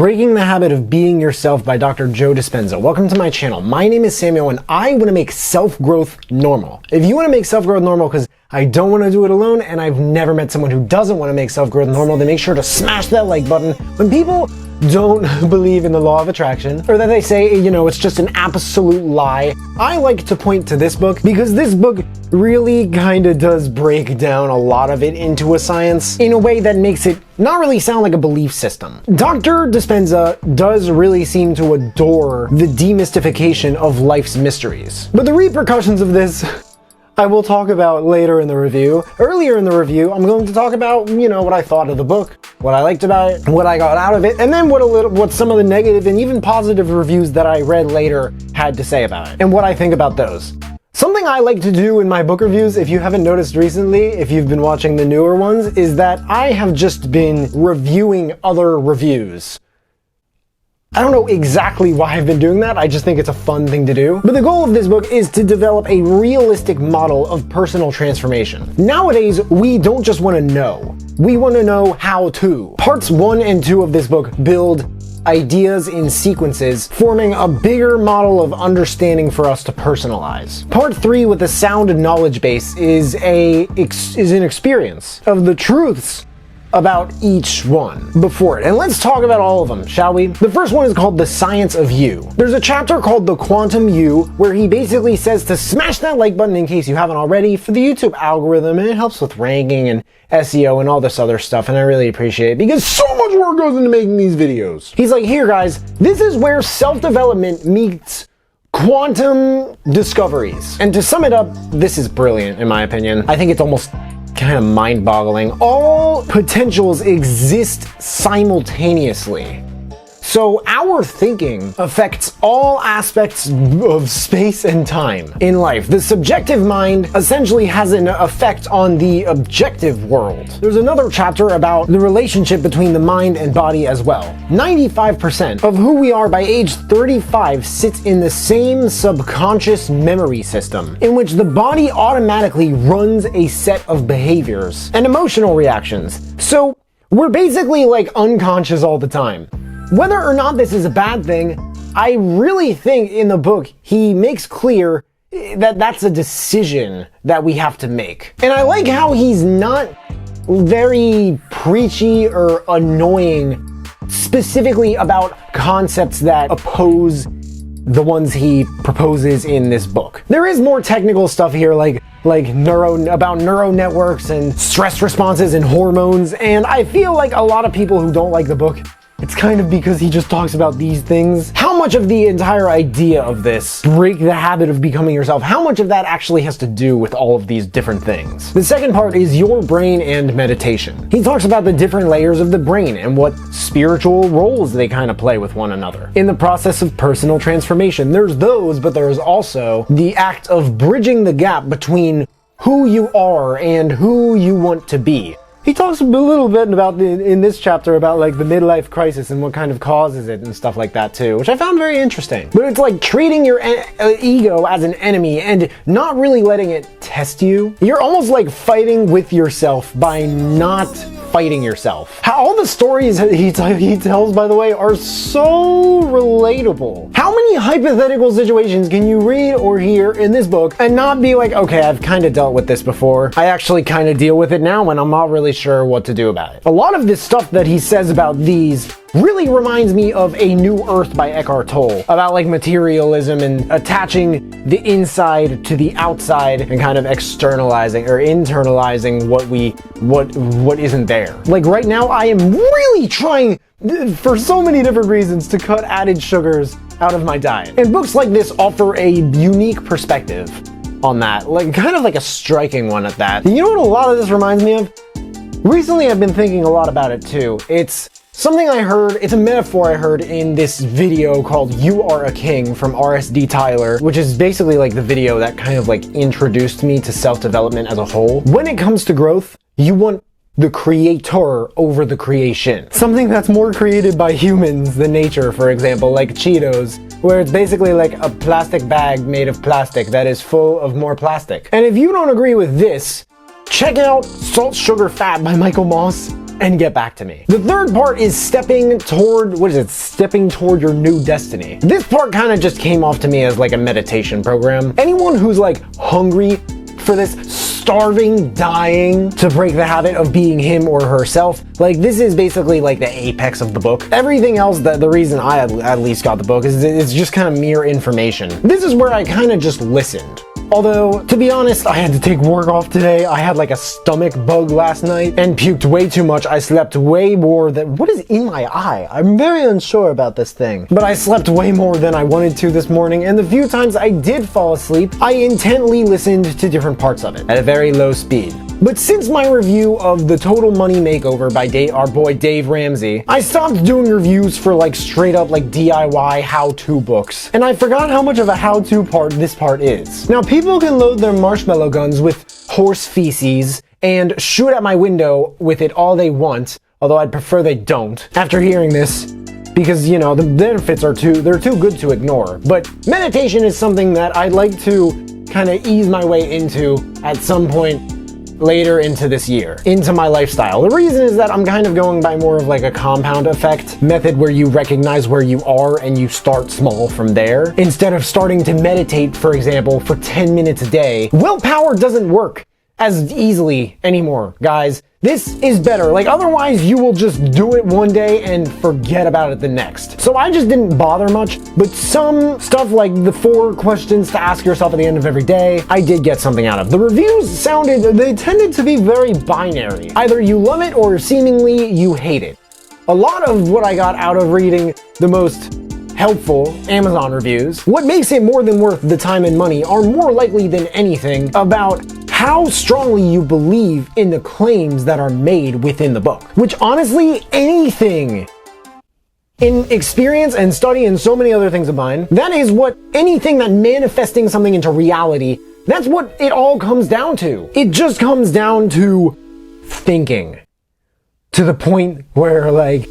Breaking the Habit of Being Yourself by Dr. Joe Dispenza. Welcome to my channel. My name is Samuel and I want to make self-growth normal. If you want to make self-growth normal, because I don't want to do it alone and I've never met someone who doesn't want to make self-growth normal, then make sure to smash that like button. When people don't believe in the law of attraction, or that they say, it's just an absolute lie, I like to point to this book because this book really kind of does break down a lot of it into a science in a way that makes it not really sound like a belief system. Dr. Dispenza does really seem to adore the demystification of life's mysteries. But the repercussions of this I will talk about later in the review. Earlier in the review, I'm going to talk about, what I thought of the book, what I liked about it, what I got out of it, and then what some of the negative and even positive reviews that I read later had to say about it, and what I think about those. Something I like to do in my book reviews, if you haven't noticed recently, if you've been watching the newer ones, is that I have just been reviewing other reviews. I don't know exactly why I've been doing that, I just think it's a fun thing to do. But the goal of this book is to develop a realistic model of personal transformation. Nowadays, we don't just want to know, we want to know how to. Parts 1 and 2 of this book build ideas in sequences, forming a bigger model of understanding for us to personalize. Part 3 with a sound knowledge base is an experience of the truths about each one before it. And let's talk about all of them, shall we? The first one is called The Science of You. There's a chapter called The Quantum You, where he basically says to smash that like button in case you haven't already for the YouTube algorithm, and it helps with ranking and SEO and all this other stuff, and I really appreciate it because so much work goes into making these videos. He's like, here guys, this is where self-development meets quantum discoveries. And to sum it up, this is brilliant in my opinion. I think it's almost kind of mind-boggling. All potentials exist simultaneously. So our thinking affects all aspects of space and time in life. The subjective mind essentially has an effect on the objective world. There's another chapter about the relationship between the mind and body as well. 95% of who we are by age 35 sits in the same subconscious memory system, in which the body automatically runs a set of behaviors and emotional reactions. So we're basically like unconscious all the time. Whether or not this is a bad thing, I really think in the book he makes clear that that's a decision that we have to make. And I like how he's not very preachy or annoying specifically about concepts that oppose the ones he proposes in this book. There is more technical stuff here about neural networks and stress responses and hormones, and I feel like a lot of people who don't like the book, it's kind of because he just talks about these things. How much of the entire idea of this, break the habit of becoming yourself, how much of that actually has to do with all of these different things? The second part is your brain and meditation. He talks about the different layers of the brain and what spiritual roles they kind of play with one another. In the process of personal transformation, there's those, but there's also the act of bridging the gap between who you are and who you want to be. He talks a little bit about in this chapter about like the midlife crisis and what kind of causes it and stuff like that too, which I found very interesting. But it's like treating your ego as an enemy and not really letting it test you. You're almost like fighting with yourself by not fighting yourself. All the stories he tells, by the way, are so relatable. How many hypothetical situations can you read or hear in this book and not be like, okay, I've kind of dealt with this before. I actually kind of deal with it now and I'm not really sure what to do about it. A lot of this stuff that he says about these really reminds me of A New Earth by Eckhart Tolle, about like materialism and attaching the inside to the outside and kind of externalizing or internalizing what isn't there. Like right now I am really trying for so many different reasons to cut added sugars out of my diet. And books like this offer a unique perspective on that, like kind of like a striking one at that. You know what a lot of this reminds me of? Recently I've been thinking a lot about it too. It's something I heard, it's a metaphor I heard in this video called You Are a King from RSD Tyler, which is basically like the video that kind of like introduced me to self-development as a whole. When it comes to growth, you want the creator over the creation. Something that's more created by humans than nature, for example, like Cheetos, where it's basically like a plastic bag made of plastic that is full of more plastic. And if you don't agree with this, check out Salt, Sugar, Fat by Michael Moss. and get back to me. The third part is stepping toward your new destiny. This part kind of just came off to me as like a meditation program. Anyone who's like hungry for this, starving, dying to break the habit of being him or herself, like this is basically like the apex of the book. Everything else, the reason I at least got the book is it's just kind of mere information. This is where I kind of just listened. Although, to be honest, I had to take work off today. I had like a stomach bug last night and puked way too much. I slept way more than... What is in my eye? I'm very unsure about this thing. But I slept way more than I wanted to this morning, and the few times I did fall asleep, I intently listened to different parts of it at a very low speed. But since my review of The Total Money Makeover by our boy Dave Ramsey, I stopped doing reviews for like straight up like DIY how-to books. And I forgot how much of a how-to part this part is. Now, people can load their marshmallow guns with horse feces and shoot at my window with it all they want, although I'd prefer they don't, after hearing this, because, you know, the benefits are they're too good to ignore. But meditation is something that I'd like to kind of ease my way into at some point later into this year, into my lifestyle. The reason is that I'm kind of going by more of like a compound effect method where you recognize where you are and you start small from there. Instead of starting to meditate, for example, for 10 minutes a day, willpower doesn't work as easily anymore, guys. This is better. Like, otherwise you will just do it one day and forget about it the next. So I just didn't bother much, but some stuff like the 4 questions to ask yourself at the end of every day, I did get something out of. The reviews they tended to be very binary. Either you love it or seemingly you hate it. A lot of what I got out of reading the most helpful Amazon reviews, what makes it more than worth the time and money, are more likely than anything about how strongly you believe in the claims that are made within the book. Which honestly, anything in experience and study and so many other things of mine, that is what anything that manifesting something into reality, that's what it all comes down to. It just comes down to thinking. To the point where like,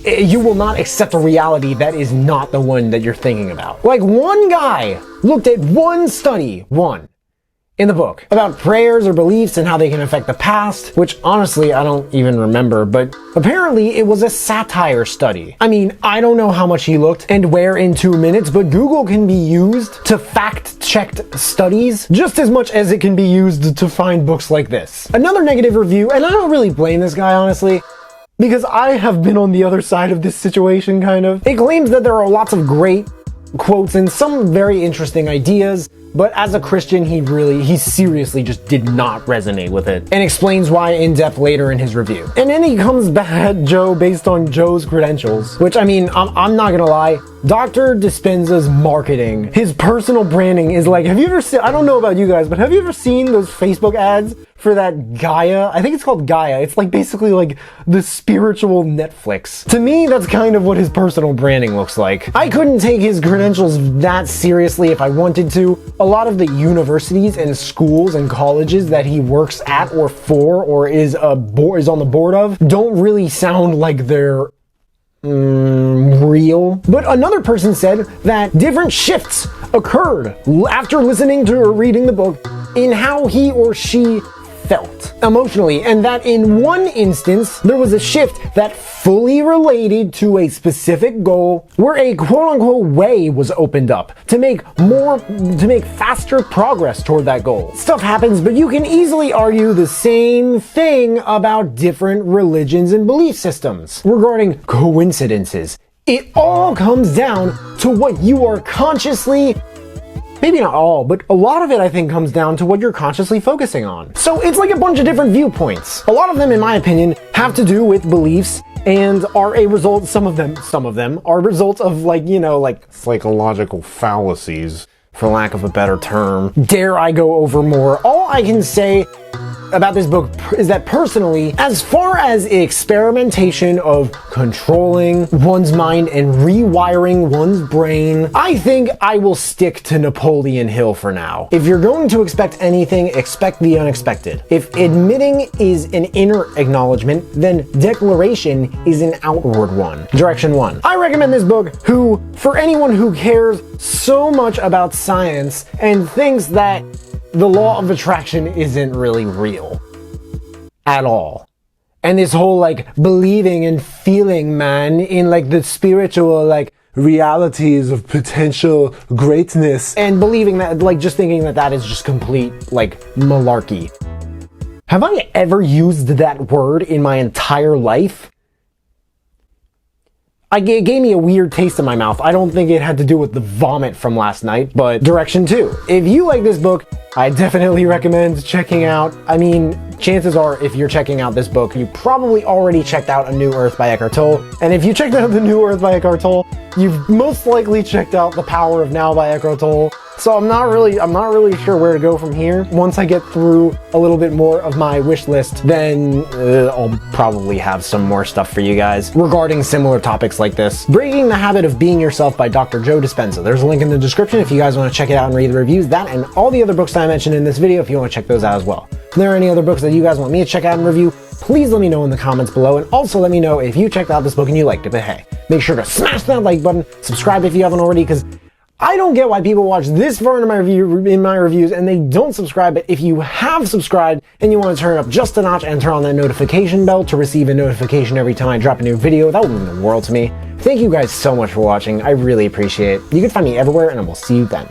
you will not accept a reality that is not the one that you're thinking about. Like, one guy looked at one study, in the book, about prayers or beliefs and how they can affect the past, which honestly I don't even remember, but apparently it was a satire study. I mean, I don't know how much he looked and where in 2 minutes, but Google can be used to fact-check studies just as much as it can be used to find books like this. Another negative review, and I don't really blame this guy honestly, because I have been on the other side of this situation kind of. It claims that there are lots of great quotes and some very interesting ideas, but as a Christian, he seriously just did not resonate with it, and explains why in depth later in his review. And then he comes back at Joe based on Joe's credentials, which, I mean, I'm not gonna lie, Dr. Dispenza's marketing, his personal branding is like, have you ever seen, I don't know about you guys, but have you ever seen those Facebook ads for that Gaia? I think it's called Gaia. It's like basically like the spiritual Netflix. To me, that's kind of what his personal branding looks like. I couldn't take his credentials that seriously if I wanted to. A lot of the universities and schools and colleges that he works at or for or is on the board of don't really sound like they're real. But another person said that different shifts occurred after listening to or reading the book in how he or she felt emotionally, and that in one instance there was a shift that fully related to a specific goal where a quote-unquote way was opened up to make faster progress toward that goal. Stuff happens, but you can easily argue the same thing about different religions and belief systems regarding coincidences. It all comes down to what you are consciously, maybe not all, but a lot of it I think comes down to what you're consciously focusing on. So it's like a bunch of different viewpoints. A lot of them, in my opinion, have to do with beliefs and are a result, some of them are results of like, you know, like psychological fallacies, for lack of a better term. Dare I go over more? All I can say about this book is that personally, as far as experimentation of controlling one's mind and rewiring one's brain, I think I will stick to Napoleon Hill for now. If you're going to expect anything, expect the unexpected. If admitting is an inner acknowledgement, then declaration is an outward one. Direction 1. I recommend this book for anyone who cares so much about science and thinks that the law of attraction isn't really real at all. And this whole like believing and feeling, man, in like the spiritual like realities of potential greatness, and believing that, like, just thinking that that is just complete like malarkey. Have I ever used that word in my entire life? It gave me a weird taste in my mouth. I don't think it had to do with the vomit from last night, but direction 2. If you like this book, I definitely recommend checking out, I mean, chances are if you're checking out this book, you probably already checked out A New Earth by Eckhart Tolle. And if you checked out The New Earth by Eckhart Tolle, you've most likely checked out The Power of Now by Eckhart Tolle. So I'm not really sure where to go from here. Once I get through a little bit more of my wish list, then I'll probably have some more stuff for you guys regarding similar topics like this. Breaking the Habit of Being Yourself by Dr. Joe Dispenza. There's a link in the description if you guys want to check it out and read the reviews. That and all the other books that I mentioned in this video if you want to check those out as well. If there are any other books that you guys want me to check out and review, please let me know in the comments below, and also let me know if you checked out this book and you liked it. But hey, make sure to smash that like button, subscribe if you haven't already, because I don't get why people watch this far into my reviews and they don't subscribe. But if you have subscribed and you want to turn it up just a notch and turn on that notification bell to receive a notification every time I drop a new video, that would mean the world to me. Thank you guys so much for watching. I really appreciate it. You can find me everywhere, and I will see you then.